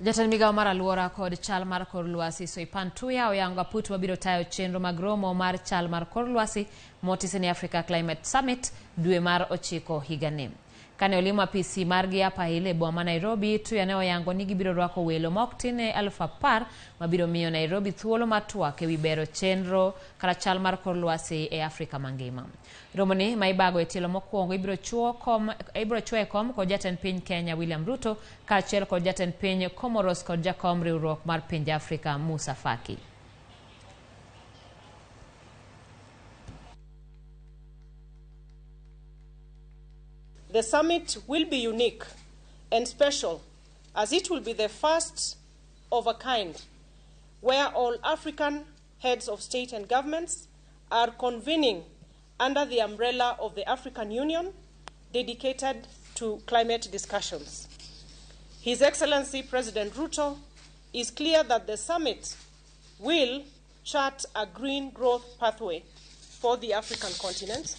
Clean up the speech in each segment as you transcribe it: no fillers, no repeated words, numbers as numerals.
Jatend migao mar aluora kod chal mar kor lwasi Soipan Tuya oyango aput mabiro tayo chenro mag romo mar chal mar kor lwasi motisni Africa Climate Summit dwe mar Ochiko higani. Kane olimo apisi margi hapa ile boma Nairobi, Tuya ne oyango ni gibiro rwako welo moktine 10,000 mabiro miyo Nairobi thuolo matwak ewi bero chenro kara chal mar kor lwasi e Afrika mangima. Romoni ma ibago e tielo mokwongo ibiro chwe kom kod jatend Piny Kenya William Ruto kaachiel kod jatend Piny Comoros kod jakom riwruok mar pinje Afrika Musa Faki. The summit will be unique and special as it will be the first of a kind where all African heads of state and governments are convening under the umbrella of the African Union dedicated to climate discussions. His Excellency President Ruto is clear that the summit will chart a green growth pathway for the African continent,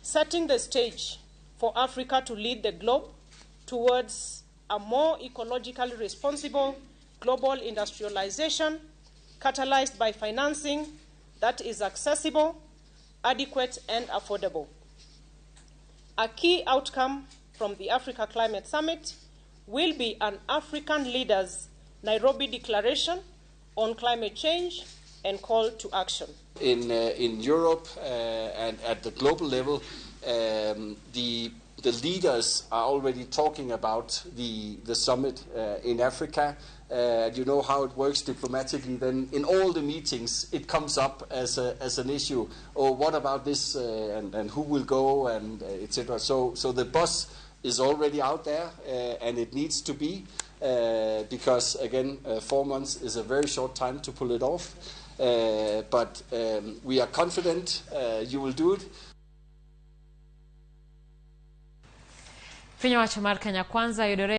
setting the stage for Africa to lead the globe towards a more ecologically responsible global industrialization catalyzed by financing that is accessible, adequate, and affordable. A key outcome from the Africa Climate Summit will be an African leaders' Nairobi Declaration on climate change and call to action. In Europe and at the global level, the leaders are already talking about the summit in Africa. You know how it works diplomatically. Then in all the meetings, it comes up as an issue. Oh, what about this? And who will go? And etc. So the bus is already out there, and it needs to be because again, 4 months is a very short time to pull it off. But we are confident you will do it. Piny owacho mar Kenya Kwanza yudore